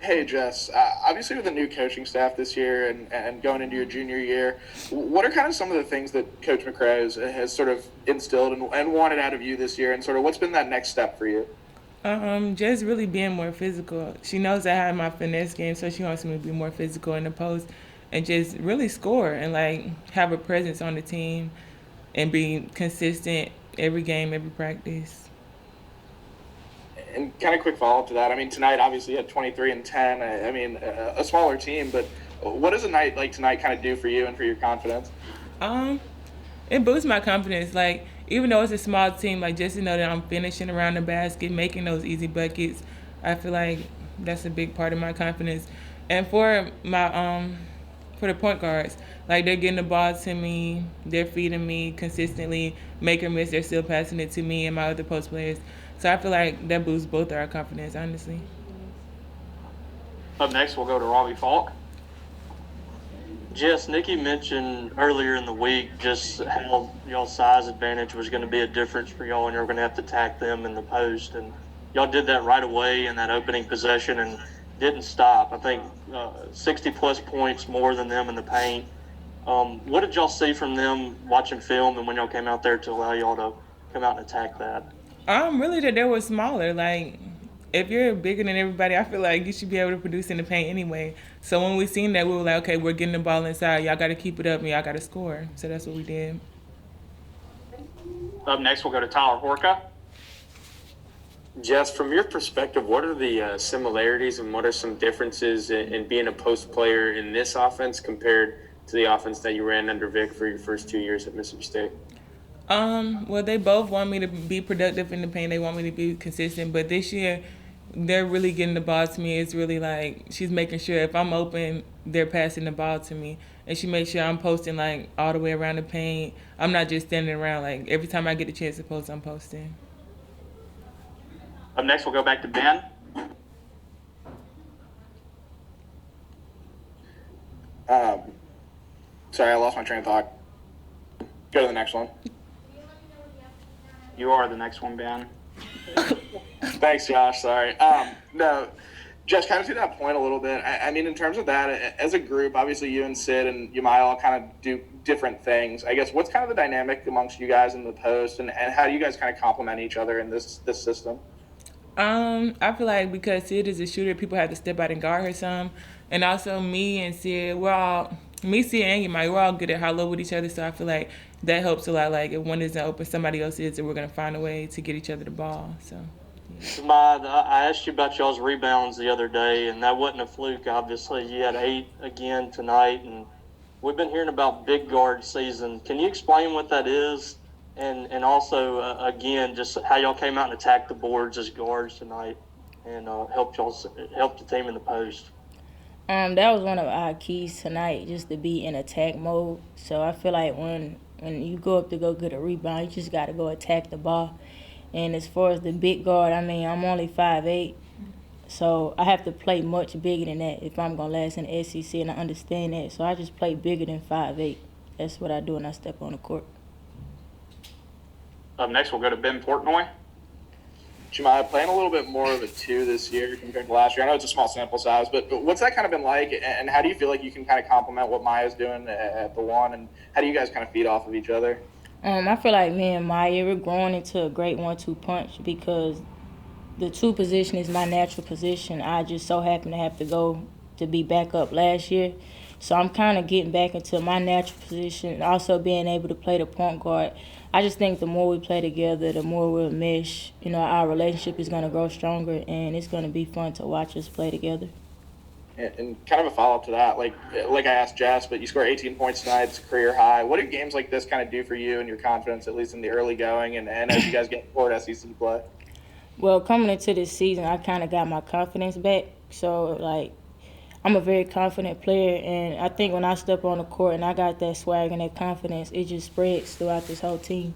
Hey, Jess. Obviously, with the new coaching staff this year and going into your junior year, what are kind of some of the things that Coach McCray has sort of instilled and wanted out of you this year, and sort of what's been that next step for you? Just really being more physical. She knows I have my finesse game, so she wants me to be more physical in the post and just really score and like have a presence on the team and be consistent every game, every practice. And kind of quick follow up to that. I mean, tonight obviously you had 23 and 10. I mean, a smaller team, but what does a night like tonight kind of do for you and for your confidence? Um, it boosts my confidence. Like even though it's a small team, like just to know that I'm finishing around the basket, making those easy buckets, I feel like that's a big part of my confidence. And for the point guards, like they're getting the ball to me, they're feeding me consistently, make or miss, they're still passing it to me and my other post players. So I feel like that boosts both our confidence, honestly. Up next, we'll go to Robbie Falk. Jess, Nikki mentioned earlier in the week just how y'all's size advantage was going to be a difference for y'all, and you're going to have to attack them in the post. And y'all did that right away in that opening possession and didn't stop. I think 60 plus points more than them in the paint. What did y'all see from them watching film and when y'all came out there to allow y'all to come out and attack that? Really that they were smaller. Like if you're bigger than everybody, I feel like you should be able to produce in the paint anyway. So when we seen that, we were like, okay, we're getting the ball inside. Y'all got to keep it up, and y'all got to score. So that's what we did. Up next, we'll go to Tyler Horka. Jess, from your perspective, what are the similarities and what are some differences in being a post player in this offense compared to the offense that you ran under Vic for your first 2 years at Mississippi State? Well, they both want me to be productive in the paint. They want me to be consistent. But this year, they're really getting the ball to me. It's really like she's making sure if I'm open, they're passing the ball to me, and she makes sure I'm posting like all the way around the paint. I'm not just standing around. Like every time I get a chance to post, I'm posting. Up next, we'll go back to Ben. Um, Sorry, I lost my train of thought. Go to the next one. You are the next one, Ben. Thanks, Josh. Sorry. No, Jess, kind of to that point a little bit. I mean, in terms of that, as a group, obviously you and Sid and JaMya all kind of do different things. I guess what's kind of the dynamic amongst you guys in the post, and how do you guys kind of complement each other in this system? I feel like because Sid is a shooter, people have to step out and guard her some, and also me and Sid, Sid and Yamai, we're all good at hollow with each other. So I feel like that helps a lot. Like if one isn't open, somebody else is, and we're gonna find a way to get each other the ball. So. I asked you about y'all's rebounds the other day, and that wasn't a fluke, obviously. You had 8 again tonight, and we've been hearing about big guard season. Can you explain what that is? And also, again, just how y'all came out and attacked the boards as guards tonight and helped the team in the post. That was one of our keys tonight, just to be in attack mode. So I feel like when you go up to go get a rebound, you just got to go attack the ball. And as far as the big guard, I mean, I'm only 5'8", so I have to play much bigger than that if I'm going to last in the SEC, and I understand that. So I just play bigger than 5'8". That's what I do when I step on the court. Up next, we'll go to Ben Portnoy. JaMya playing a little bit more of a 2 this year compared to last year. I know it's a small sample size, but what's that kind of been like, and how do you feel like you can kind of complement what Maya's doing at the 1, and how do you guys kind of feed off of each other? I feel like me and Maya, we're growing into a great 1-2 punch because the 2 position is my natural position. I just so happen to have to go to be back up last year. So I'm kind of getting back into my natural position, also being able to play the point guard. I just think the more we play together, the more we'll mesh. You know, our relationship is going to grow stronger, and it's going to be fun to watch us play together. And kind of a follow up to that, like I asked Jess, but you scored 18 points tonight. It's a career high. What do games like this kind of do for you and your confidence, at least in the early going, and as you guys get toward SEC play? Well, coming into this season, I kind of got my confidence back. So, like, I'm a very confident player, and I think when I step on the court and I got that swag and that confidence, it just spreads throughout this whole team.